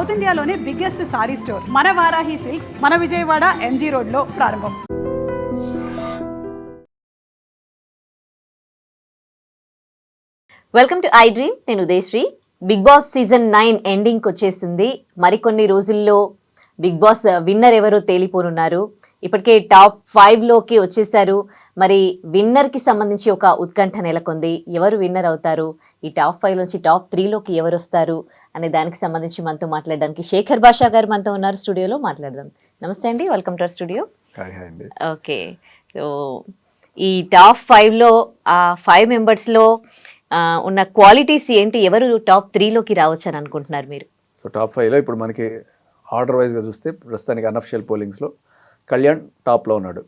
South ఇండియాలోనే biggest sorry store మన Varahi silks మన విజయవాడ ఎంజీ రోడ్ లో ప్రారంభం. Welcome to I dream. నేను ఉదయశ్రీ. బిగ్ బాస్ సీజన్ 9 ఎండింగ్కి వచ్చేసింది. మరికొన్ని రోజుల్లో బిగ్ బాస్ విన్నర్ ఎవరో తేలిపోనున్నారు. ఇప్పటికే టాప్ 5లోకి వచ్చేసారు. మరి విన్నర్కి సంబంధించి ఒక ఉత్కంఠ నెలకొంది. ఎవరు విన్నర్ అవుతారు, ఈ టాప్ 5 నుంచి టాప్ 3లోకి ఎవరు వస్తారు అనే దానికి సంబంధించి మనతో మాట్లాడడానికి శేఖర్ భాషా గారు మనతో ఉన్నారు స్టూడియోలో. మాట్లాడదాం. నమస్తే అండి, welcome to our studio. Okay, so ఈ టాప్ 5లో ఆ 5 మెంబర్స్లో ఉన్న క్వాలిటీస్ ఏంటి, ఎవరు టాప్ 3లోకి రావచ్చు అని అనుకుంటున్నారు మీరు? సో టాప్ 5లో ఇప్పుడు మనకి ఆర్డర్ వైజ్గా చూస్తే ప్రస్తుతానికి అన్అఫిషియల్ పోలింగ్స్లో కళ్యాణ్ టాప్లో ఉన్నాడు.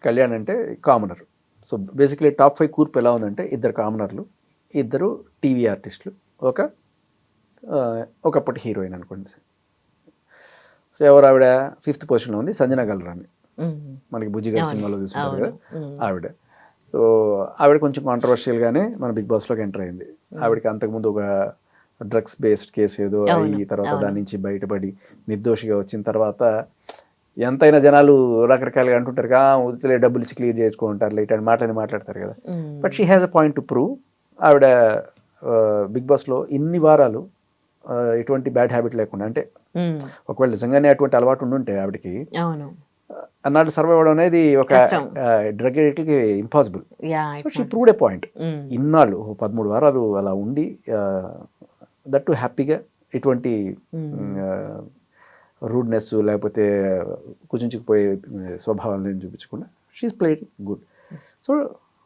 కళ్యాణ్ అంటే కామనర్. సో బేసిక్లీ టాప్ 5 కూర్పు ఎలా ఉందంటే, ఇద్దరు కామనర్లు, ఇద్దరు టీవీ ఆర్టిస్టులు, ఒకప్పటి హీరోయిన్ అనుకోండి. సో ఎవరు ఆవిడ 5th పొజిషన్లో ఉంది, సంజన గల్రాని. మనకి బుజ్జిగారి సినిమాలో చూస్తుంటారు కదా ఆవిడ. సో ఆవిడ కొంచెం కాంట్రవర్షియల్గానే మన బిగ్ బాస్లోకి ఎంటర్ అయింది. ఆవిడకి అంతకుముందు ఒక డ్రగ్స్ బేస్డ్ కేసు ఏదో అయ్యి తర్వాత దాని నుంచి బయటపడి నిర్దోషిగా వచ్చిన తర్వాత ఎంతైనా జనాలు రకరకాలుగా అంటుంటారు, వదిలే డబ్బులు ఇచ్చి క్లియర్ చేసుకుంటారు, ఇట్లాంటి మాట్లాడతారు కదా. But she has a point to prove. ఆవిడ బిగ్ బాస్లో ఇన్ని వారాలు ఎటువంటి బ్యాడ్ హ్యాబిట్ లేకుండా, అంటే ఒకవేళ నిజంగానే అటువంటి అలవాటు ఉండుంటే ఆవిడకి అన్నాడు సర్వైవ్ అవడం అనేది ఒక డ్రగ్ అడిక్ట్కి impossible. So she proved a point. ఇన్నాళ్ళు 13 వారాలు అలా ఉండి దట్టు హ్యాపీగా ఎటువంటి రూడ్నెస్ లేకపోతే కుచించుకుపోయే స్వభావాలను చూపించకుండా she's played good. So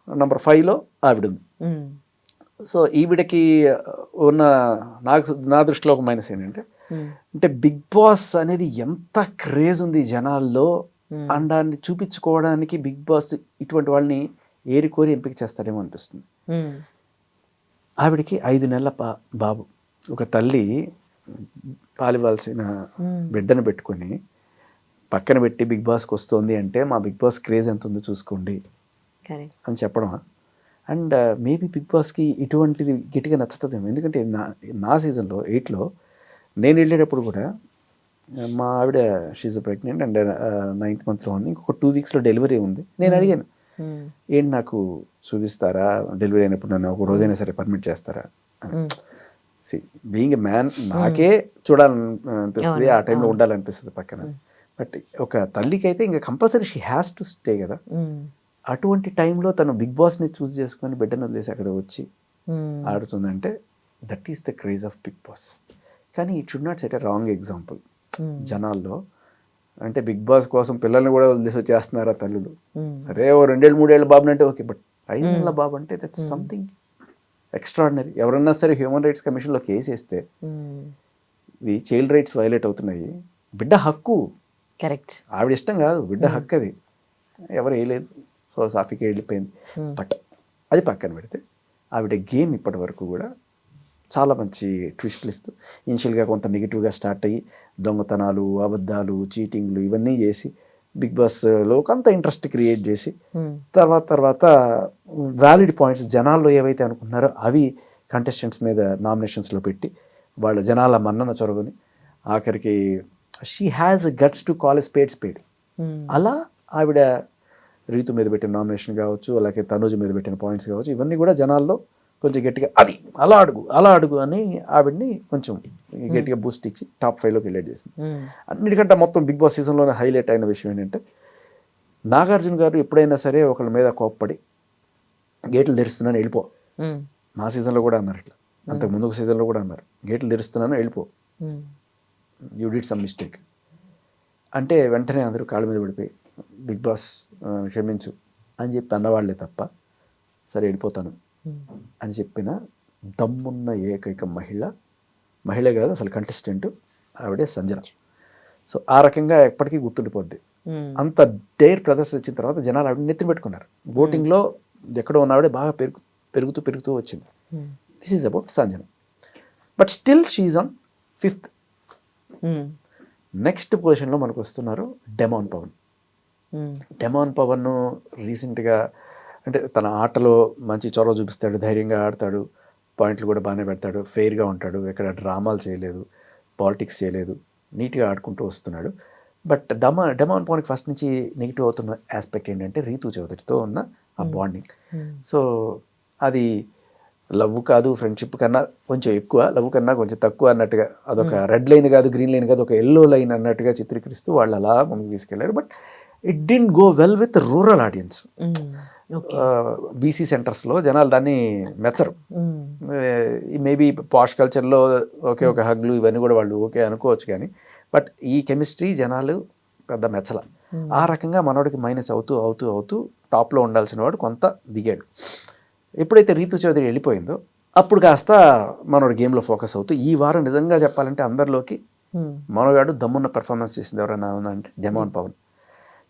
number 5లో ఆవిడ ఉంది. సో ఈవిడకి ఉన్న నా దృష్టిలో ఒక మైనస్ ఏంటంటే, అంటే బిగ్ బాస్ అనేది ఎంత క్రేజ్ ఉంది జనాల్లో అండాన్ని చూపించుకోవడానికి బిగ్ బాస్ ఇటువంటి వాళ్ళని ఏరికోరి ఎంపిక చేస్తాడేమో అనిపిస్తుంది. ఆవిడకి 5 నెలల బాబు. ఒక తల్లి పాలివ్వాల్సిన బిడ్డను పెట్టుకొని పక్కన పెట్టి బిగ్ బాస్కి వస్తుంది అంటే, మా బిగ్ బాస్ క్రేజ్ ఎంత ఉందో చూసుకోండి అని చెప్పడం. అండ్ మేబీ బిగ్ బాస్కి ఇటువంటిది గట్టిగా నచ్చుతుందేమో. ఎందుకంటే నా సీజన్లో 8లో నేను వెళ్ళేటప్పుడు కూడా మా ఆవిడ షీజ్ ప్రెగ్నెంట్ అండ్ 9th మంత్లో ఉంది, ఇంకొక 2 వీక్స్లో డెలివరీ ఉంది. నేను అడిగాను, ఏంటి నాకు చూపిస్తారా, డెలివరీ అయినప్పుడు నన్ను ఒక రోజైనా సరే పర్మిట్ చేస్తారా అని. బీయింగ్ ఎ మ్యాన్ నాకే చూడాలనిపిస్తుంది, ఆ టైంలో ఉండాలనిపిస్తుంది పక్కన. బట్ ఒక తల్లికి అయితే ఇంకా compulsory she has to stay కదా. అటువంటి టైంలో తను బిగ్ బాస్ని చూస్ చేసుకొని బిడ్డను వదిలేసి అక్కడ వచ్చి ఆడుతుందంటే that is the craze of big boss. కానీ it should not set a wrong example జనాల్లో. అంటే బిగ్ బాస్ కోసం పిల్లల్ని కూడా వదిలేసి వచ్చేస్తున్నారా తల్లులు. సరే ఓ 2-3 బాబుని అంటే ఓకే, బట్ 5 నెలల బాబు అంటే దట్స్ సంథింగ్ ఎక్స్ట్రాడినరీ. ఎవరన్నా సరే హ్యూమన్ రైట్స్ కమిషన్లో కేసు వేస్తే ఇది చైల్డ్ రైట్స్ వైలేట్ అవుతున్నాయి. బిడ్డ హక్కు, కరెక్ట్, ఆవిడ ఇష్టం కాదు, బిడ్డ హక్కు. అది ఎవరు వేయలేదు, సో సాఫీకి వెళ్ళిపోయింది. బట్ అది పక్కన పెడితే ఆవిడ గేమ్ ఇప్పటి వరకు కూడా చాలా మంచి ట్విస్ట్లు ఇస్తూ, ఇనిషియల్గా కొంత నెగిటివ్గా స్టార్ట్ అయ్యి దొంగతనాలు, అబద్ధాలు, చీటింగ్లు ఇవన్నీ చేసి బిగ్ బాస్లో కొంత ఇంట్రెస్ట్ క్రియేట్ చేసి తర్వాత వ్యాలిడ్ పాయింట్స్ జనాల్లో ఏవైతే అనుకుంటున్నారో అవి కంటెస్టెంట్స్ మీద నామినేషన్స్లో పెట్టి వాళ్ళ జనాల మన్నన చొరవని ఆఖరికి she has guts to call a spade. అలా ఆవిడ రీతు మీద పెట్టిన నామినేషన్ కావచ్చు, అలాగే తనూజు మీద పెట్టిన పాయింట్స్ కావచ్చు, ఇవన్నీ కూడా జనాల్లో కొంచెం గట్టిగా అది అలా అడుగు అని ఆవిడ్ని కొంచెం గట్టిగా బూస్ట్ ఇచ్చి టాప్ 5లోకి వెళ్ళేట్ చేసింది. అన్నిటికంటే మొత్తం బిగ్ బాస్ సీజన్లోనే హైలైట్ అయిన విషయం ఏంటంటే, నాగార్జున గారు ఎప్పుడైనా సరే ఒకళ్ళ మీద కోప్పడి గేట్లు తెరుస్తున్నాను వెళ్ళిపో, మా సీజన్లో కూడా అన్నారు ఇట్లా, అంతకు ముందు ఒక సీజన్లో కూడా అన్నారు గేట్లు తెరుస్తున్నాను వెళ్ళిపో, యూ డిడ్ సమ్ మిస్టేక్ అంటే వెంటనే అందరూ కాళ్ళ మీద పడిపోయి బిగ్ బాస్ క్షమించు అని చెప్పి అన్నవాళ్లే తప్ప సరే వెళ్ళిపోతాను అని చెప్పిన దమ్మున్న ఏకైక మహిళ కాదు అసలు కంటెస్టెంట్ ఆవిడే సంజన. సో ఆ రకంగా ఎప్పటికీ గుర్తుండిపోద్ది. అంత డేర్ ప్రదర్శించిన తర్వాత జనాలు ఆవిడ నెత్తిన పెట్టుకున్నారు. ఓటింగ్లో ఎక్కడో ఉన్న ఆవిడే బాగా పెరుగుతూ వచ్చింది. This is about Sanjana. But still she's on 5th. Next పొజిషన్లో మనకు వస్తున్నారు డెమాన్ పవన్. రీసెంట్గా అంటే తన ఆటలో మంచి చొరవ చూపిస్తాడు, ధైర్యంగా ఆడతాడు, పాయింట్లు కూడా బాగానే పెడతాడు, ఫెయిర్గా ఉంటాడు, ఎక్కడ డ్రామాలు చేయలేదు, పాలిటిక్స్ చేయలేదు, నీట్గా ఆడుకుంటూ వస్తున్నాడు. బట్ డెమాన్ పవన్కి ఫస్ట్ నుంచి నెగిటివ్ అవుతున్న ఆస్పెక్ట్ ఏంటంటే రీతు చౌదరితో ఉన్న ఆ బాండింగ్. సో అది లవ్ కాదు, ఫ్రెండ్షిప్ కన్నా కొంచెం ఎక్కువ, లవ్ కన్నా కొంచెం తక్కువ అన్నట్టుగా, అదొక రెడ్ లైన్ కాదు, గ్రీన్ లైన్ కాదు, ఒక ఎల్లో లైన్ అన్నట్టుగా చిత్రీకరిస్తూ వాళ్ళు అలా ముందుకు తీసుకెళ్లారు. But it didn't go well with rural audience. BC సెంటర్స్లో జనాలు దాన్ని మెచ్చరు. మేబీ పాష్ కల్చర్లో ఓకే ఒక హగ్లు ఇవన్నీ కూడా వాళ్ళు ఓకే అనుకోవచ్చు, కానీ బట్ ఈ కెమిస్ట్రీ జనాలు పెద్ద మెచ్చల. ఆ రకంగా మనోడికి మైనస్ అవుతూ అవుతూ అవుతూ టాప్లో ఉండాల్సిన వాడు కొంత దిగాడు. ఎప్పుడైతే రీతు చౌదరి వెళ్ళిపోయిందో అప్పుడు కాస్త మనోడు గేమ్లో ఫోకస్ అవుతూ ఈ వారం నిజంగా చెప్పాలంటే అందరిలోకి మనోగాడు దమ్మున్న పెర్ఫార్మెన్స్ చేసింది ఎవరైనా అంటే డెమాన్ పవన్.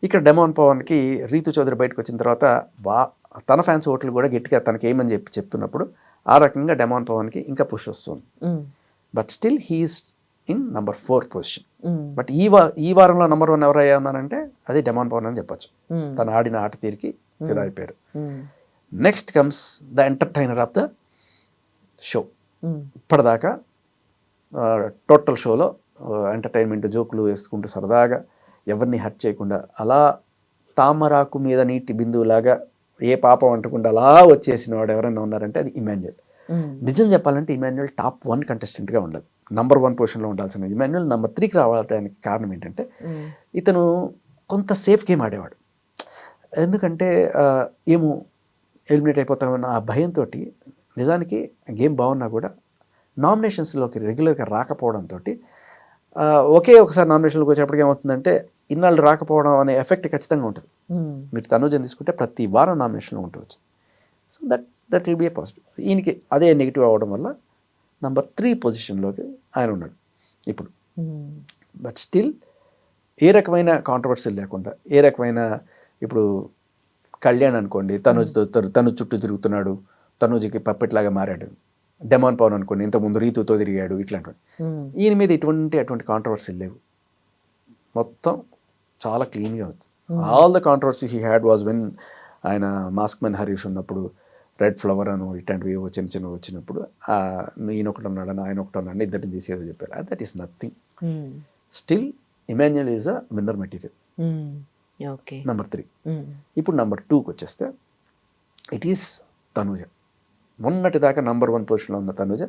ఇక్కడ డెమాన్ పవన్కి రీతు చౌదరి బయటకు వచ్చిన తర్వాత తన ఫ్యాన్స్ ఓట్లు కూడా గట్టిగా తనకి ఏమని చెప్తున్నప్పుడు ఆ రకంగా డెమాన్ పవన్కి ఇంకా పుష్ వస్తుంది. But still he's in number 4 position. But ఈ వారంలో నంబర్ 1 ఎవరయ్యా ఉన్నారంటే అది డెమాన్ పవన్ అని చెప్పచ్చు. తను ఆడిన ఆట తీరికి ఫిదా అయిపోయాడు. Next comes the entertainer of the show. ఇప్పటిదాకా టోటల్ షోలో ఎంటర్టైన్మెంట్ జోకులు వేసుకుంటూ సరదాగా ఎవరిని హర్ట్ చేయకుండా అలా తామరాకు మీద నీటి బిందువులాగా ఏ పాపం అంటకుండా అలా వచ్చేసిన వాడు ఎవరైనా ఉన్నారంటే అది ఇమాన్యుయల్. నిజం చెప్పాలంటే ఇమాన్యుయల్ టాప్ 1 కంటెస్టెంట్గా ఉండదు, నంబర్ 1 పొజిషన్లో ఉండాల్సిన ఇమాన్యుయల్ నంబర్ 3కి రావడానికి కారణం ఏంటంటే ఇతను కొంత సేఫ్ గేమ్ ఆడేవాడు. ఎందుకంటే ఏమో ఎలిమినేట్ అయిపోతామన్న ఆ భయంతో నిజానికి గేమ్ బాగున్నా కూడా నామినేషన్స్లోకి రెగ్యులర్గా రాకపోవడంతో ఒకే ఒకసారి నామినేషన్లోకి వచ్చేప్పటికి ఏమవుతుందంటే ఇన్నాళ్ళు రాకపోవడం అనే ఎఫెక్ట్ ఖచ్చితంగా ఉంటుంది. మీరు తనుజని తీసుకుంటే ప్రతి వారం నామినేషన్లో ఉంటుంది. So that will be A positive. ఈయనకి అదే నెగిటివ్ అవ్వడం వల్ల నంబర్ 3 పొజిషన్లోకి ఆయన ఉన్నాడు ఇప్పుడు. బట్ స్టిల్ ఏ రకమైన కాంట్రవర్సీ లేకుండా, ఏ రకమైన ఇప్పుడు కళ్యాణ్ అనుకోండి తనుజ్ చుట్టూ తిరుగుతున్నాడు, తనుజ్కి పప్పెట్లాగా మారాడు. డెమాన్ పవన్ అనుకోండి ఇంతకుముందు రీతుతో తిరిగాడు, ఇట్లాంటివి. ఈయన మీద అటువంటి కాంట్రవర్సీలు లేవు, మొత్తం చాలా క్లీన్గా అవుతుంది. All the controversy he had was when ఆయన మాస్క్ మెన్ హరీష్ ఉన్నప్పుడు రెడ్ ఫ్లవర్ అను ఇట్లాంటివి చిన్న చిన్నవి వచ్చినప్పుడు ఈయన ఒకటి ఉన్నాడని ఆయన ఒకటి ఉన్నాడని ఇద్దరిని తీసేదో చెప్పారు. That is nothing. Still Emmanuel is a winner material. Number 3. ఇప్పుడు నంబర్ 2కి వచ్చేస్తే ఇట్ ఈస్ తనుజ. మొన్నటి దాకా నంబర్ 1 పొజిషన్లో ఉన్న తనుజ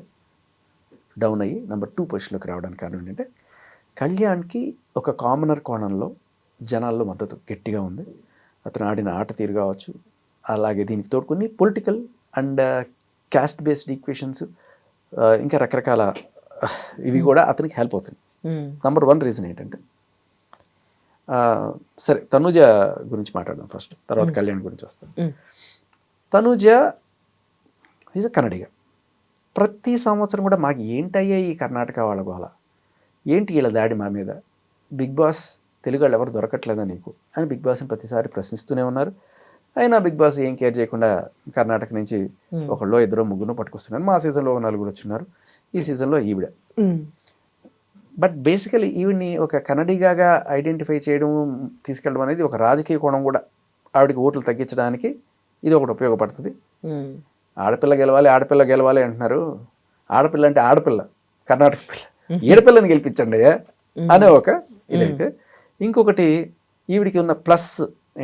డౌన్ అయ్యి నంబర్ 2 పొజిషన్లోకి రావడానికి కారణం ఏంటంటే కళ్యాణ్కి ఒక కామనర్ కోణంలో జనాల్లో మద్దతు గట్టిగా ఉంది. అతను ఆడిన ఆట తీరు కావచ్చు, అలాగే దీనికి తోడుకొని political and caste based equations ఇంకా రకరకాల ఇవి కూడా అతనికి హెల్ప్ అవుతుంది. నంబర్ 1 రీజన్ ఏంటంటే సరే తనుజ గురించి మాట్లాడదాం ఫస్ట్, తర్వాత కళ్యాణ్ గురించి వస్తాం. తనుజ ఈజ్ కన్నడిగా. ప్రతి సంవత్సరం కూడా మాకు ఏంటయ్యా ఈ కర్ణాటక వాళ్ళ గోల, ఏంటి వీళ్ళ దాడి మా మీద, బిగ్ బాస్ తెలుగు వాళ్ళు ఎవరు దొరకట్లేదా నీకు అని బిగ్ బాస్ని ప్రతిసారి ప్రశ్నిస్తూనే ఉన్నారు. అయినా బిగ్ బాస్ ఏం కేర్ చేయకుండా కర్ణాటక నుంచి ఒకళ్ళో ఇద్దరు ముగ్గురు పట్టుకొస్తున్నారు. మా సీజన్లో 4 వచ్చినారు, ఈ సీజన్లో ఈవిడ. బట్ బేసికలీ ఈవిడ్ని ఒక కన్నడిగాగా ఐడెంటిఫై చేయడం, తీసుకెళ్ళడం అనేది ఒక రాజకీయ కోణం కూడా. ఆవిడకి ఓట్లు తగ్గించడానికి ఇది ఒకటి ఉపయోగపడుతుంది. ఆడపిల్ల గెలవాలి అంటున్నారు. ఆడపిల్ల అంటే ఆడపిల్ల, కర్ణాటక పిల్ల, ఏడపిల్లని గెలిపించండి అనే ఒక ఇదైతే. ఇంకొకటి ఈవిడికి ఉన్న ప్లస్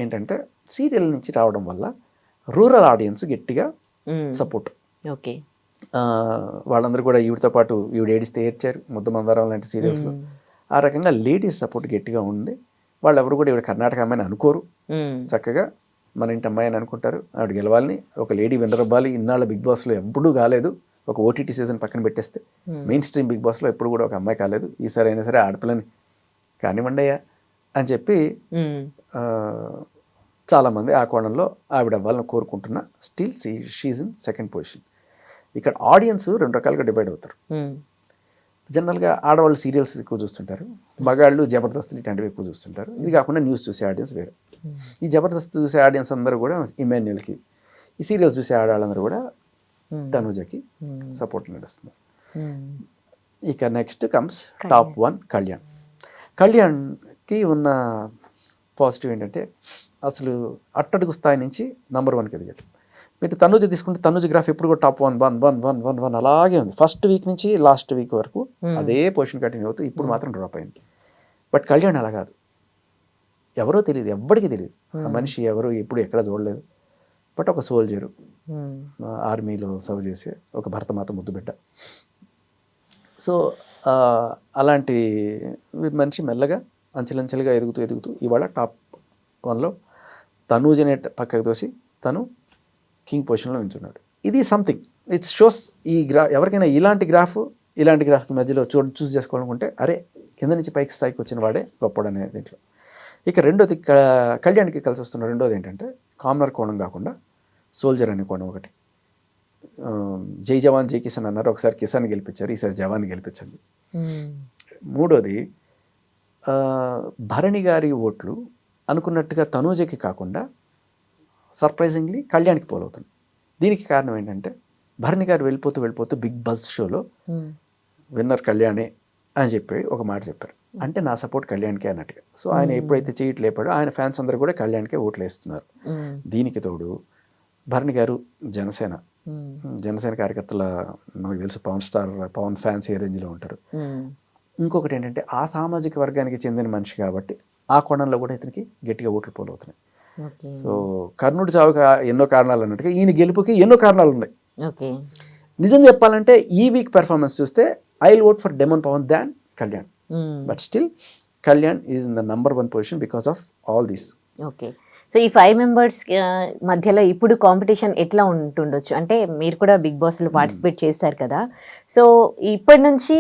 ఏంటంటే సీరియల్ నుంచి రావడం వల్ల రూరల్ ఆడియన్స్ గట్టిగా సపోర్ట్. ఓకే, వాళ్ళందరూ కూడా ఈవిడితో పాటు ఈవిడ ఏడిస్తే ఏడ్చారు, ముద్ద మందారం లాంటి సీరియల్స్లో. ఆ రకంగా లేడీస్ సపోర్ట్ గట్టిగా ఉంది. వాళ్ళు ఎవరు కూడా ఈవిడ కర్ణాటక అమ్మాయిని అనుకోరు, చక్కగా మన ఇంటి అమ్మాయి అని అనుకుంటారు. ఆవిడ గెలవాలని, ఒక లేడీ విన్నర్ అవ్వాలి. ఇన్నాళ్ళ బిగ్ బాస్లో ఎప్పుడూ కాలేదు, ఒక ఓటీటీ సీజన్ పక్కన పెట్టేస్తే మెయిన్ స్ట్రీమ్ బిగ్ బాస్లో ఎప్పుడు కూడా ఒక అమ్మాయి కాలేదు. ఈసారి అయినా సరే ఆడపిల్లని కానివ్వండి అయ్యా అని చెప్పి చాలామంది ఆ కోణంలో ఆవిడ అవ్వాలని కోరుకుంటున్నా. Still she's in 2nd position. ఇక్కడ ఆడియన్స్ 2 రకాలుగా డివైడ్ అవుతారు. జనరల్గా ఆడవాళ్ళు సీరియల్స్ ఎక్కువ చూస్తుంటారు, మగాళ్ళు జబర్దస్తులు ఇట్లాంటివి ఎక్కువ చూస్తుంటారు. ఇది కాకుండా న్యూస్ చూసే ఆడియన్స్ వేరే. ఈ జబర్దస్త్ చూసే ఆడియన్స్ అందరూ కూడా ఇమాన్యుయల్కి, ఈ సీరియల్స్ చూసే ఆడవాళ్ళందరూ కూడా తనుజకి సపోర్ట్ నడుస్తున్నారు. ఇక నెక్స్ట్ కమ్స్ టాప్ 1 కళ్యాణ్. కళ్యాణ్కి ఉన్న పాజిటివ్ ఏంటంటే అసలు అట్టడుగు స్థాయి నుంచి నంబర్ 1కి ఎదిగాడు. మీరు తనూజ తీసుకుంటే తనూజ గ్రాఫ్ ఎప్పుడు కూడా టాప్ 1 అలాగే ఉంది. ఫస్ట్ వీక్ నుంచి లాస్ట్ వీక్ వరకు అదే పొజిషన్ కంటిన్యూ అవుతూ ఇప్పుడు మాత్రం డ్రాప్ అయింది. బట్ కళ్యాణ్ అలా కాదు, ఎవరో తెలియదు, ఎవ్వడికి తెలియదు ఆ మనిషి ఎవరు, ఎప్పుడు ఎక్కడ చూడలేదు. బట్ ఒక సోల్జరు, ఆర్మీలో సర్వ్ చేసే ఒక భరతమాత ముద్దు బిడ్డ. సో అలాంటి మనిషి మెల్లగా అంచెలంచెలుగా ఎదుగుతూ ఇవాళ టాప్ 1లో తనూజనే పక్కకు తోసి తను కింగ్ పొజిషన్లో నిల్చున్నాడు. ఇది సంథింగ్ ఇట్స్ షోస్. ఈ ఎవరికైనా ఇలాంటి గ్రాఫ్కి మధ్యలో చూస్ చేసుకోవాలనుకుంటే అరే కింద నుంచి పైకి స్థాయికి వచ్చిన వాడే గొప్పడు అనే దీంట్లో. ఇక రెండోది కళ్యాణ్కి కలిసి వస్తున్న రెండోది ఏంటంటే కామనర్ కోణం కాకుండా సోల్జర్ అనే కోణం ఒకటి. జై జవాన్ జై కిసాన్ అన్నారు, ఒకసారి కిసాన్ గెలిపించారు, ఈసారి జవాన్ గెలిపించండి. మూడోది భరణి గారి ఓట్లు అనుకున్నట్టుగా తనూజకి కాకుండా సర్ప్రైజింగ్లీ కళ్యాణ్కి పోలవుతుంది. దీనికి కారణం ఏంటంటే భరణి గారు వెళ్ళిపోతూ బిగ్ బజ్ షోలో విన్నర్ కళ్యాణే అని చెప్పి ఒక మాట చెప్పారు. అంటే నా సపోర్ట్ కళ్యాణ్కే అన్నట్టుగా. సో ఆయన ఎప్పుడైతే చేయట్లు లేపాడో ఆయన ఫ్యాన్స్ అందరూ కూడా కళ్యాణ్కే ఓట్లు వేస్తున్నారు. దీనికి తోడు భరణి గారు జనసేన కార్యకర్తల నాకు తెలుసు పవన్ ఫ్యాన్స్ ఏ రేంజ్లో ఉంటారు. ఇంకొకటి ఏంటంటే ఆ సామాజిక వర్గానికి చెందిన మనిషి కాబట్టి ఆ కోణంలో కూడా ఇతనికి గట్టిగా ఓట్లు పోలవుతున్నాయి. సో కర్ణుడి చావుకి ఎన్నో కారణాలు అన్నట్టుగా ఈయన గెలుపుకి ఎన్నో కారణాలు ఉన్నాయి. నిజం చెప్పాలంటే ఈ వీక్ పెర్ఫార్మెన్స్ చూస్తే I will vote for demon Pavan than Kalyan. But still Kalyan is in the number 1 position because of all these. Okay, so ఈ 5 మెంబర్స్ మధ్యలో ఇప్పుడు కాంపిటీషన్ ఎట్లా ఉంటుండొచ్చు? అంటే మీరు కూడా బిగ్ బాస్లో పార్టిసిపేట్ చేశారు కదా, సో ఇప్పటి నుంచి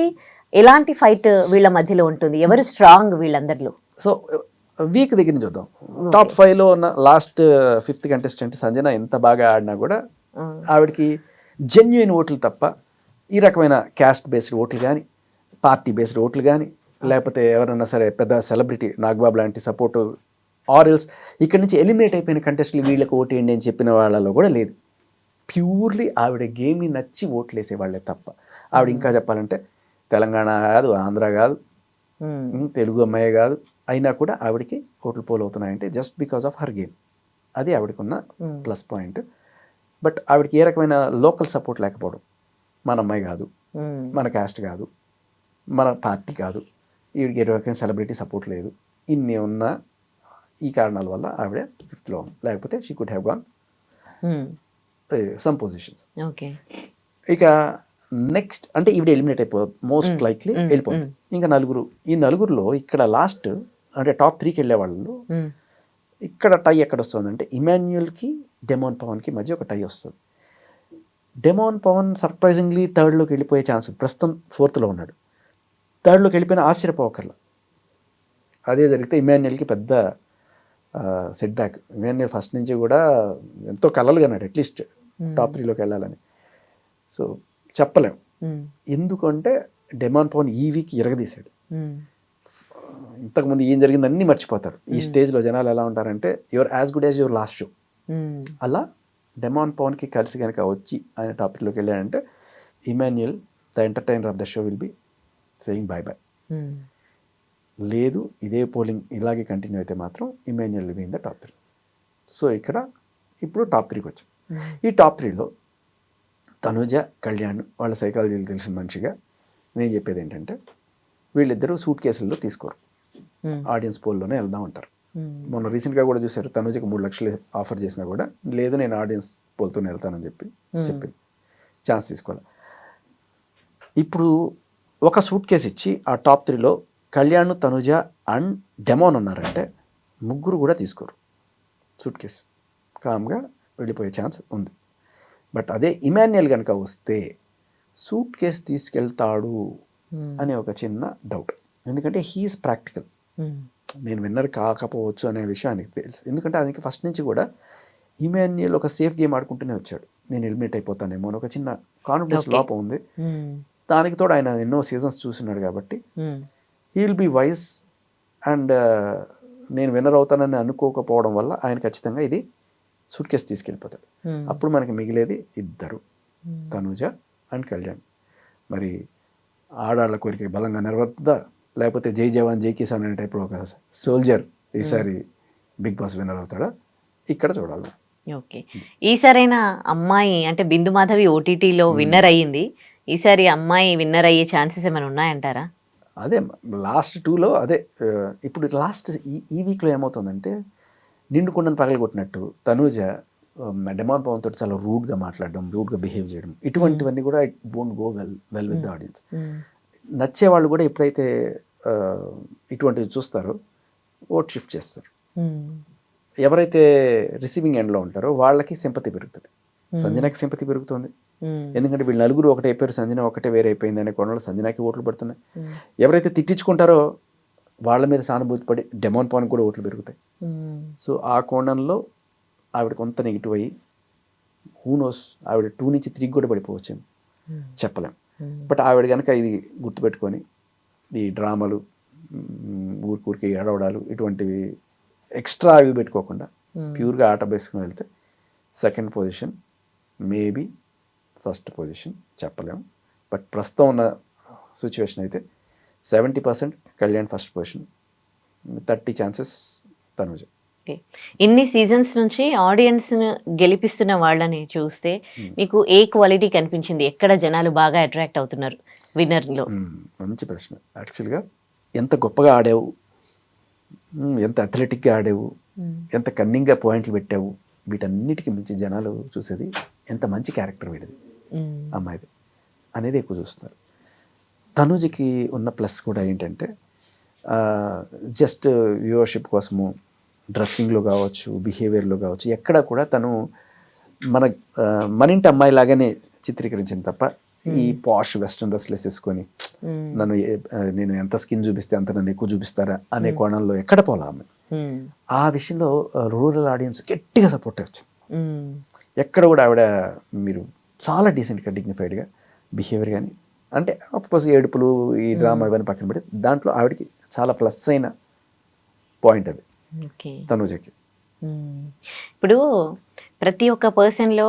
ఎలాంటి ఫైట్ వీళ్ళ మధ్యలో ఉంటుంది? ఎవరు స్ట్రాంగ్ వీళ్ళందరిలో? సో వీక్ దగ్గర నుంచి చూద్దాం. టాప్ 5లో ఉన్న లాస్ట్ 5th కంటెస్టెంట్ సంజన ఎంత బాగా ఆడినా కూడా ఆవిడకి జెన్యున్ ఓట్లు తప్ప ఈ రకమైన క్యాస్ట్ బేస్డ్ ఓట్లు కానీ పార్టీ బేస్డ్ ఓట్లు కానీ లేకపోతే ఎవరైనా సరే పెద్ద సెలబ్రిటీ నాగబాబు లాంటి సపోర్టు ఆర్ఎల్స్ ఇక్కడ నుంచి ఎలిమినేట్ అయిపోయిన కంటెస్టులు వీళ్ళకి ఓటు వేయండి అని చెప్పిన వాళ్ళలో కూడా లేదు. ప్యూర్లీ ఆవిడ గేమ్ని నచ్చి ఓట్లు వేసేవాళ్ళే తప్ప. ఆవిడ ఇంకా చెప్పాలంటే తెలంగాణ కాదు, ఆంధ్ర కాదు, తెలుగు అమ్మాయి కాదు, అయినా కూడా ఆవిడకి ఓట్లు పోలవుతున్నాయంటే just because of her game. అది ఆవిడకి ఉన్న ప్లస్ పాయింట్. బట్ ఆవిడకి ఏ రకమైన లోకల్ సపోర్ట్ లేకపోవడం, మన అమ్మాయి కాదు, మన క్యాస్ట్ కాదు, మన పార్టీ కాదు, ఈవిడికి ఏ రకమైన సెలబ్రిటీ సపోర్ట్ లేదు, ఇన్ని ఉన్న ఈ కారణాల వల్ల ఆవిడ 5th ఉంది. లేకపోతే she could have gone some positions. ఇక నెక్స్ట్ అంటే ఈవిడ ఎలిమినేట్ అయిపోతుంది, మోస్ట్ లైక్లీ వెళ్ళిపోతుంది. ఇంకా ఈ నలుగురులో ఇక్కడ లాస్ట్ అంటే టాప్ 3కి వెళ్ళే వాళ్ళు ఇక్కడ టై ఎక్కడ వస్తుందంటే ఇమాన్యుయల్కి డెమాన్ పవన్కి మధ్య ఒక టై వస్తుంది. డెమాన్ పవన్ సర్ప్రైజింగ్లీ 3ర్డ్లోకి వెళ్ళిపోయే ఛాన్స్, ప్రస్తుతం 4థ్లో ఉన్నాడు. 3ర్డ్లోకి వెళ్ళిపోయిన ఆశ్చర్యపోకర్ల. అదే జరిగితే ఇమాన్యుయల్కి పెద్ద సెట్ బ్యాక్. ఇమాన్యుయల్ ఫస్ట్ నుంచి కూడా ఎంతో కలలుగా అన్నాడు అట్లీస్ట్ టాప్ 3లోకి వెళ్ళాలని. సో చెప్పలేం, ఎందుకంటే డెమాన్ పవన్ ఈ వీక్ ఇరగదీశాడు. ఇంతకుముందు ఏం జరిగింది అన్నీ మర్చిపోతారు. ఈ స్టేజ్లో జనాలు ఎలా ఉంటారంటే your as good as your last show. అలా డెమాన్ పవన్కి కలిసి కనుక వచ్చి ఆయన టాప్ 3లోకి వెళ్ళాడంటే Emmanuel the entertainer of the show will be saying bye bye. లేదు ఇదే పోలింగ్ ఇలాగే కంటిన్యూ అయితే మాత్రం Emmanuel will be in the top 3. So ఇక్కడ ఇప్పుడు టాప్ 3కి వచ్చాం. ఈ టాప్ 3లో తనూజ, కళ్యాణ్ వాళ్ళ సైకాలజీలు తెలిసిన మనిషిగా నేను చెప్పేది ఏంటంటే వీళ్ళిద్దరూ సూట్ కేసుల్లో తీసుకోరు, ఆడియన్స్ పోల్లోనే వెళ్దాం అంటారు. మొన్న రీసెంట్గా కూడా చూశారు, తనూజకి 3 లక్షలు ఆఫర్ చేసినా కూడా లేదు నేను ఆడియన్స్ పోల్తోనే వెళ్తానని చెప్పింది, ఛాన్స్ తీసుకోవాలి. ఇప్పుడు ఒక సూట్ కేసు ఇచ్చి ఆ టాప్ 3లో కళ్యాణ్, తనూజ అండ్ డెమాన్ ఉన్నారంటే ముగ్గురు కూడా తీసుకోరు సూట్ కేసు, కామ్గా వెళ్ళిపోయే ఛాన్స్ ఉంది. బట్ అదే ఇమాన్యుయల్ కనుక వస్తే సూట్ కేసు తీసుకెళ్తాడు అనే ఒక చిన్న డౌట్. ఎందుకంటే హీఈస్ ప్రాక్టికల్. నేను విన్నర్ కాకపోవచ్చు అనే విషయం ఆయనకి తెలుసు. ఎందుకంటే ఆయనకి ఫస్ట్ నుంచి కూడా ఇమాన్యుయల్ ఒక సేఫ్ గేమ్ ఆడుకుంటూనే వచ్చాడు. నేను ఎలిమినేట్ అయిపోతానేమో అని ఒక చిన్న కాన్ఫిడెన్స్ లోపం ఉంది. దానికి తోడు ఆయన ఎన్నో సీజన్స్ చూస్తున్నాడు కాబట్టి he will be wise and నేను విన్నర్ అవుతానని అనుకోకపోవడం వల్ల ఆయన ఖచ్చితంగా ఇది సూట్ కేసు తీసుకెళ్ళిపోతాడు. అప్పుడు మనకి మిగిలేది ఇద్దరు, తనూజ అండ్ కళ్యాణ్. మరి ఆడాళ్ళ కోరిక బలంగా నెరవేరుతుందా, లేకపోతే జై జవాన్ జై కిసాన్ అనే టైప్లో ఒక సోల్జర్ ఈసారి బిగ్ బాస్ విన్నర్ అవుతాడా, ఇక్కడ చూడాలి. ఓకే. ఈసారైనా అమ్మాయి అంటే బిందు మాధవి ఓటీటీలో విన్నర్ అయ్యింది. ఈసారి అమ్మాయి విన్నర్ అయ్యే ఛాన్సెస్ ఏమైనా ఉన్నాయంటారా? అదే లాస్ట్ 2లో అదే ఇప్పుడు లాస్ట్ ఈ వీక్లో ఏమవుతుందంటే నిండుకుండను పగలగొట్టినట్టు తనూజ డెమాన్ పవన్ తోటి చాలా రూడ్గా మాట్లాడడం, రూడ్గా బిహేవ్ చేయడం, ఇటువంటివన్నీ కూడా it won't go well with the audience. నచ్చే వాళ్ళు కూడా ఎప్పుడైతే ఇటువంటివి చూస్తారో ఓట్ షిఫ్ట్ చేస్తారు. ఎవరైతే రిసీవింగ్ ఎండ్లో ఉంటారో వాళ్ళకి సింపతి పెరుగుతుంది. సంజనాకి సింపతి పెరుగుతుంది, ఎందుకంటే వీళ్ళు నలుగురు ఒకటే అయిపోయారు, సంజన ఒకటే వేరే అయిపోయింది అనే కోణంలో సంజనాకి ఓట్లు పడుతున్నాయి. ఎవరైతే తిట్టించుకుంటారో వాళ్ళ మీద సానుభూతి పడి డెమాన్ పవన్ కూడా ఓట్లు పెరుగుతాయి. సో ఆ కోణంలో ఆవిడ కొంత నెగిటివ్ అయ్యి హూనోస్ ఆవిడ 2 నుంచి 3 కూడా పడిపోవచ్చేమో, చెప్పలేం. బట్ ఆవిడ కనుక ఇది గుర్తుపెట్టుకొని ఈ డ్రామాలు, ఊరికి ఏడవడాలు, ఇటువంటివి ఎక్స్ట్రా అవి పెట్టుకోకుండా ప్యూర్గా ఆట బేసుకుని వెళ్తే second position, maybe first position చెప్పలేము. బట్ ప్రస్తుతం ఉన్న సిచ్యువేషన్ అయితే 70% Kalyan first position, 30 chances Tanuja. ఇన్ని సీజన్స్ నుంచి ఆడియన్స్ గెలిపిస్తున్న వాళ్ళని చూస్తే మీకు ఏ క్వాలిటీ కనిపించింది? ఎక్కడ జనాలు బాగా అట్రాక్ట్ అవుతున్నారు విన్నర్లో? మంచి ప్రశ్న. యాక్చువల్గా ఎంత గొప్పగా ఆడావు, ఎంత అథ్లెటిక్గా ఆడావు, ఎంత కన్నింగ్గా పాయింట్లు పెట్టావు, వీటన్నిటికీ మించి జనాలు చూసేది ఎంత మంచి క్యారెక్టర్ వీడిది, అమ్మాయిది అనేది ఎక్కువ చూస్తున్నారు. తనుజకి ఉన్న ప్లస్ కూడా ఏంటంటే జస్ట్ వ్యూవర్షిప్ కోసము డ్రెస్సింగ్లో కావచ్చు, బిహేవియర్లో కావచ్చు, ఎక్కడ కూడా తను మన ఇంటి అమ్మాయి లాగానే చిత్రీకరించింది తప్ప ఈ పాష్ వెస్ట్రన్ డ్రెస్లు వేసేసుకొని నేను ఎంత స్కిన్ చూపిస్తే అంత నన్ను ఎక్కువ చూపిస్తారా అనే కోణంలో ఎక్కడ పోలా ఆమె. ఆ విషయంలో రూరల్ ఆడియన్స్ గట్టిగా సపోర్ట్ వచ్చింది. ఎక్కడ కూడా ఆవిడ మీరు చాలా డీసెంట్గా డిగ్నిఫైడ్గా బిహేవియర్ కానీ, అంటే అఫ్కోర్స్ ఏడుపులు ఈ డ్రామా ఇవన్నీ పక్కన పెట్టి దాంట్లో ఆవిడకి చాలా ప్లస్ అయిన పాయింట్ అది తనుజకి. ఇప్పుడు ప్రతి ఒక్క పర్సన్లో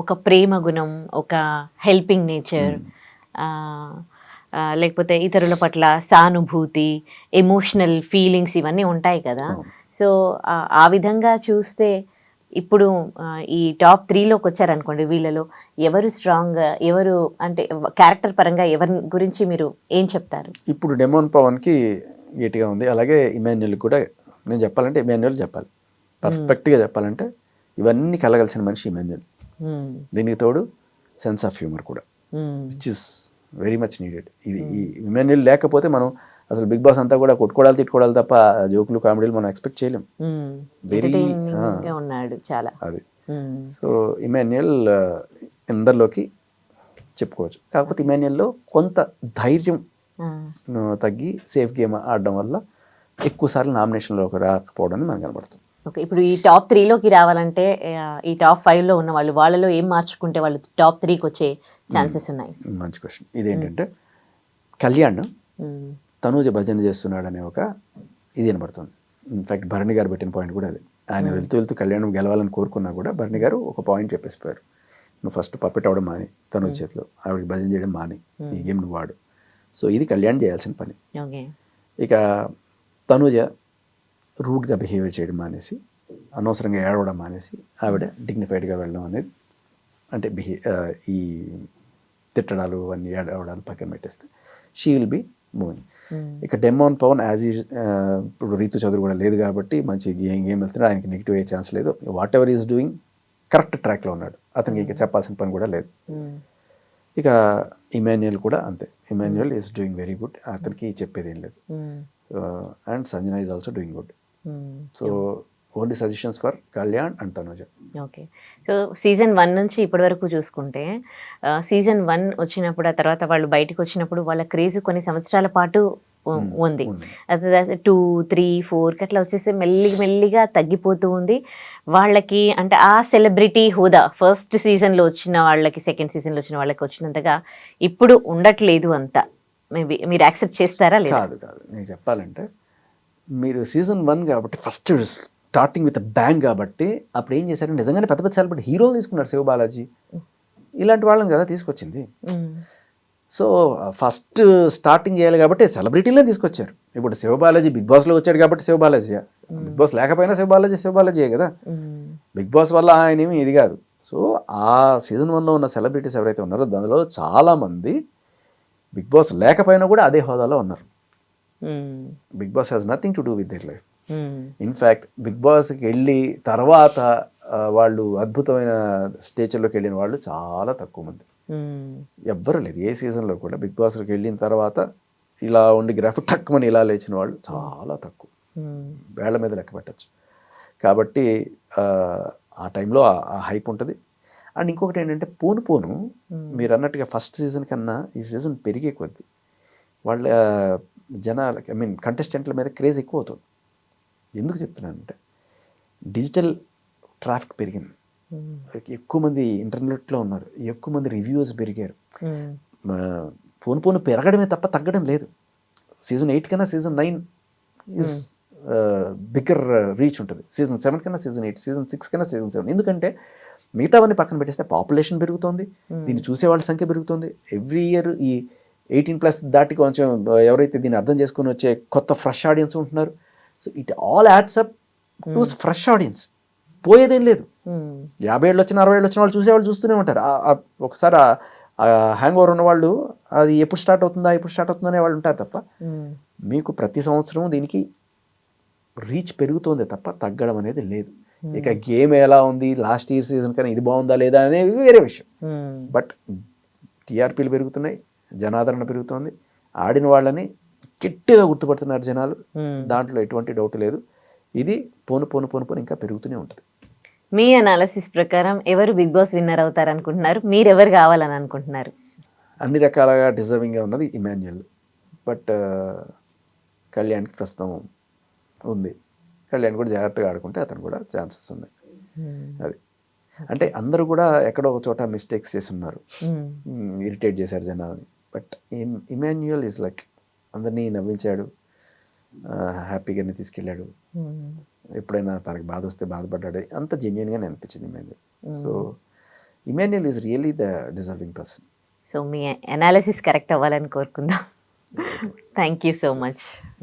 ఒక ప్రేమ గుణం, ఒక హెల్పింగ్ నేచర్, లేకపోతే ఇతరుల పట్ల సానుభూతి, ఎమోషనల్ ఫీలింగ్స్ ఇవన్నీ ఉంటాయి కదా. సో ఆ విధంగా చూస్తే ఇప్పుడు ఈ టాప్ 3లోకి వచ్చారనుకోండి, వీళ్ళలో ఎవరు స్ట్రాంగ్, ఎవరు అంటే క్యారెక్టర్ పరంగా ఎవరి గురించి మీరు ఏం చెప్తారు? ఇప్పుడు డెమాన్ పవన్కి గట్టిగా ఉంది, అలాగే ఇమాన్యుయల్ కూడా. నేను చెప్పాలంటే ఇమాన్యుయల్ చెప్పాలి, పర్ఫెక్ట్గా చెప్పాలంటే ఇవన్నీ కలగలిసిన మనిషి ఇమాన్యుయల్. దీనికి తోడు సెన్స్ ఆఫ్ హ్యూమర్ కూడా, which is very much needed. ఇది ఈ ఇమాన్యుయల్ లేకపోతే మనం అసలు బిగ్ బాస్ అంతా కూడా కొట్టుకోవడాలు తిట్టుకోవడాలు తప్ప జోకులు కామెడీలు మనం ఎక్స్పెక్ట్ చేయలేం. వెరీ ఉన్నాడు చాలా అది. సో ఇమాన్యుయల్ అందరిలోకి చెప్పుకోవచ్చు. కాకపోతే ఇమాన్యుయల్లో కొంత ధైర్యం తగ్గి సేఫ్ గేమ్ ఆడడం వల్ల ఎక్కువ సార్లు నామినేషన్లోకి రాకపోవడం మనకు కనబడుతుంది. ఓకే, ఇప్పుడు ఈ టాప్ 3లోకి రావాలంటే ఈ టాప్ 5లో ఉన్న వాళ్ళలో ఏం మార్చుకుంటే వాళ్ళు టాప్ 3కి వచ్చే ఛాన్సెస్ ఉన్నాయి? మంచి క్వశ్చన్. ఇదేంటంటే కళ్యాణ్ తనూజ భజన చేస్తున్నాడు అనే ఒక ఇది వినబడుతుంది. ఇన్ఫాక్ట్ భరణి గారు పెట్టిన పాయింట్ కూడా అదే. ఆయన వెళ్తూ కళ్యాణం గెలవాలని కోరుకున్నా కూడా భరణి గారు ఒక పాయింట్ చెప్పేసిపోయారు, నువ్వు ఫస్ట్ పప్పెట్ అవ్వడం మాని, తనూజ చేతిలో ఆవిడకి భజన చేయడం మాని, ఈ గేమ్ నువ్వు వాడు. సో ఇది కళ్యాణ్ చేయాల్సిన పని. ఇక తనూజ రూడ్గా బిహేవియర్ చేయడం మానేసి, అనవసరంగా ఏడవడం మానేసి ఆవిడ డిగ్నిఫైడ్గా వెళ్ళడం అనేది, అంటే ఈ తిట్టడాలు అన్నీ ఏడవడాలు పక్కన పెట్టేస్తే షీ విల్ బి మూవింగ్. ఇక డెమాన్ పవన్ ఇప్పుడు రీతు చదువు కూడా లేదు కాబట్టి మంచి గేమ్ వెళ్తున్నాడు, ఆయనకి నెగిటివ్ అయ్యే ఛాన్స్ లేదు. What ever is doing correct ట్రాక్లో ఉన్నాడు, అతనికి ఇంకా చెప్పాల్సిన పని కూడా లేదు. ఇక ఇమాన్యుయల్ కూడా అంతే, Emmanuel is doing very good, అతనికి చెప్పేది ఏం లేదు. And Sanjana is also doing good. So only suggestions for Kalyan and Tanuja. Okay, so season 1 నుంచి ఇప్పటి వరకు చూసుకుంటే సీజన్ 1 వచ్చినప్పుడు, ఆ తర్వాత వాళ్ళు బయటకు వచ్చినప్పుడు వాళ్ళ క్రేజ్ కొన్ని సంవత్సరాల పాటు ఉంది. 2, 3, 4 అట్లా వచ్చేసి మెల్లిగా తగ్గిపోతూ ఉంది వాళ్ళకి. అంటే ఆ సెలబ్రిటీ హోదా ఫస్ట్ సీజన్లో వచ్చిన వాళ్ళకి, సెకండ్ సీజన్లో వచ్చిన వాళ్ళకి వచ్చినంతగా ఇప్పుడు ఉండట్లేదు అంతా. మేబీ మీరు యాక్సెప్ట్ చేస్తారా? లేదు, కాదు. నేను చెప్పాలంటే మీరు సీజన్ 1 కాబట్టి ఫస్ట్ స్టార్టింగ్ విత్ బ్యాంగ్ కాబట్టి అప్పుడు ఏం చేశారు, నిజంగానే పెద్ద సెలబ్రిటీ హీరోలు తీసుకున్నారు. శివ బాలాజీ ఇలాంటి వాళ్ళని కదా తీసుకొచ్చింది. సో ఫస్ట్ స్టార్టింగ్ చేయాలి కాబట్టి సెలబ్రిటీలే తీసుకొచ్చారు. ఇప్పుడు శివబాలాజీ బిగ్ బాస్లో వచ్చాడు కాబట్టి శివబాలాజీ, బిగ్ బాస్ లేకపోయినా శివబాలాజీయే కదా. బిగ్ బాస్ వల్ల ఆయన ఏమి ఇది కాదు. సో ఆ సీజన్ 1లో ఉన్న సెలబ్రిటీస్ ఎవరైతే ఉన్నారో దానిలో చాలామంది బిగ్ బాస్ లేకపోయినా కూడా అదే హోదాలో ఉన్నారు. Big boss has nothing to do with their life. In fact big బాస్కి వెళ్ళి తర్వాత వాళ్ళు అద్భుతమైన స్టేజ్లోకి వెళ్ళిన వాళ్ళు చాలా తక్కువ మంది, ఎవ్వరు లేరు. ఏ సీజన్లో కూడా బిగ్ బాస్లోకి వెళ్ళిన తర్వాత ఇలా ఉండి గ్రాఫిక్ తక్కువని ఇలా లేచిన వాళ్ళు చాలా తక్కువ, వేళ్ల మీద లెక్క పెట్టచ్చు. కాబట్టి ఆ టైంలో ఆ హైప్ ఉంటుంది. అండ్ ఇంకొకటి ఏంటంటే పోను మీరు అన్నట్టుగా ఫస్ట్ సీజన్ కన్నా ఈ సీజన్ పెరిగే కొద్దీ వాళ్ళ జనాలకి కంటెస్టెంట్ల మీద క్రేజ్ ఎక్కువ అవుతుంది. ఎందుకు చెప్తున్నానంటే డిజిటల్ ట్రాఫిక్ పెరిగింది, ఎక్కువ మంది ఇంటర్నెట్లో ఉన్నారు, ఎక్కువ మంది రివ్యూస్ పెరిగారు. పోను పెరగడమే తప్ప తగ్గడం లేదు. సీజన్ 8 కన్నా సీజన్ 9 ఇస్ బిగ్గర్ రీచ్ ఉంటుంది. సీజన్ 7 కన్నా సీజన్ 8, సీజన్ 6 కన్నా సీజన్ 7. ఎందుకంటే మిగతావన్నీ పక్కన పెట్టేస్తే పాపులేషన్ పెరుగుతోంది, దీన్ని చూసేవాళ్ళ సంఖ్య పెరుగుతుంది. ఎవ్రీ ఇయర్ ఈ 18+ దాటి కొంచెం ఎవరైతే దీన్ని అర్థం చేసుకుని వచ్చే కొత్త ఫ్రెష్ ఆడియన్స్ ఉంటున్నారు. So it all adds up to fresh audience. పోయేదేం లేదు. 50 ఏళ్ళు వచ్చిన 60 ఏళ్ళు వచ్చిన వాళ్ళు చూసేవాళ్ళు చూస్తూనే ఉంటారు. ఒకసారి హ్యాంగ్ ఓవర్ ఉన్న వాళ్ళు అది ఎప్పుడు స్టార్ట్ అవుతుందా అనే వాళ్ళు ఉంటారు తప్ప మీకు ప్రతి సంవత్సరం దీనికి రీచ్ పెరుగుతోంది తప్ప తగ్గడం అనేది లేదు. ఇక గేమ్ ఎలా ఉంది, లాస్ట్ ఇయర్ సీజన్ కన్నా ఇది బాగుందా లేదా అనేది వేరే విషయం. బట్ టీఆర్పీలు పెరుగుతున్నాయి, జనాదరణ పెరుగుతోంది, ఆడిన వాళ్ళని గట్టిగా గుర్తుపడుతున్నారు జనాలు, దాంట్లో ఎటువంటి డౌట్ లేదు. ఇది పోను ఇంకా పెరుగుతూనే ఉంటుంది. మీ అనాలిసిస్ ప్రకారం ఎవరు బిగ్ బాస్ విన్నర్ అవుతారు అనుకుంటున్నారు? మీరు ఎవరు కావాలని అనుకుంటున్నారు? అన్ని రకాలుగా డిజర్వింగ్గా ఉన్నది ఇమాన్యుయల్. బట్ కళ్యాణ్కి ప్రస్తుతం ఉంది. కళ్యాణ్ కూడా జాగ్రత్తగా ఆడుకుంటే అతను కూడా ఛాన్సెస్ ఉన్నాయి. అది అంటే అందరూ కూడా ఎక్కడో ఒక చోట మిస్టేక్స్ చేసి ఉన్నారు, ఇరిటేట్ చేశారు జనాలని. బట్ ఇమాన్యుయల్ ఈజ్ లైక్ అందరినీ నవ్వించాడు, హ్యాపీగానే తీసుకెళ్ళాడు. ఎప్పుడైనా తనకి బాధ వస్తే బాధపడ్డాడు, అంత జెన్యున్గానే అనిపించింది Emmanuel. So Emmanuel is really the deserving person. So me analysis correct అవ్వాలని కోరుకుందాం. Thank you so much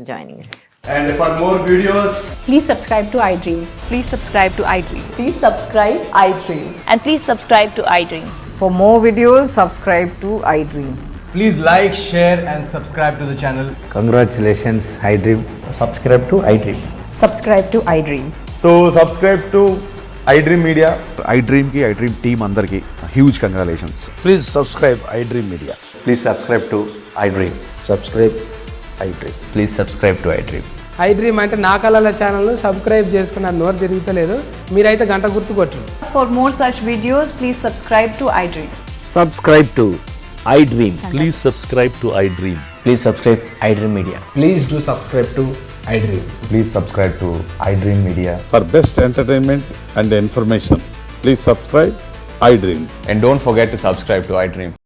joining us. And for more videos, Please subscribe to iDream. Please subscribe to iDream. Please subscribe iDream. And please subscribe to iDream. For more videos, subscribe to iDream. please like, share and subscribe to the channel. Congratulations, iDream. Subscribe to iDream. Subscribe to iDream. So subscribe to iDream Media. iDream ki iDream team andarki huge congratulations. Please subscribe iDream Media. Please subscribe to iDream. Subscribe iDream. Please subscribe to iDream. iDream అంటే నా కళల channel subscribe చేసుకున్న నోరు తిరుగుతలేదు, మీరైతే గంట గుర్తు కొట్టండి. For more such videos, please subscribe to iDream. Subscribe to iDream. Please subscribe to iDream. Please subscribe iDream Media. Please do subscribe to iDream. Please subscribe to iDream Media. For best entertainment and information, please subscribe iDream. And don't forget to subscribe to iDream.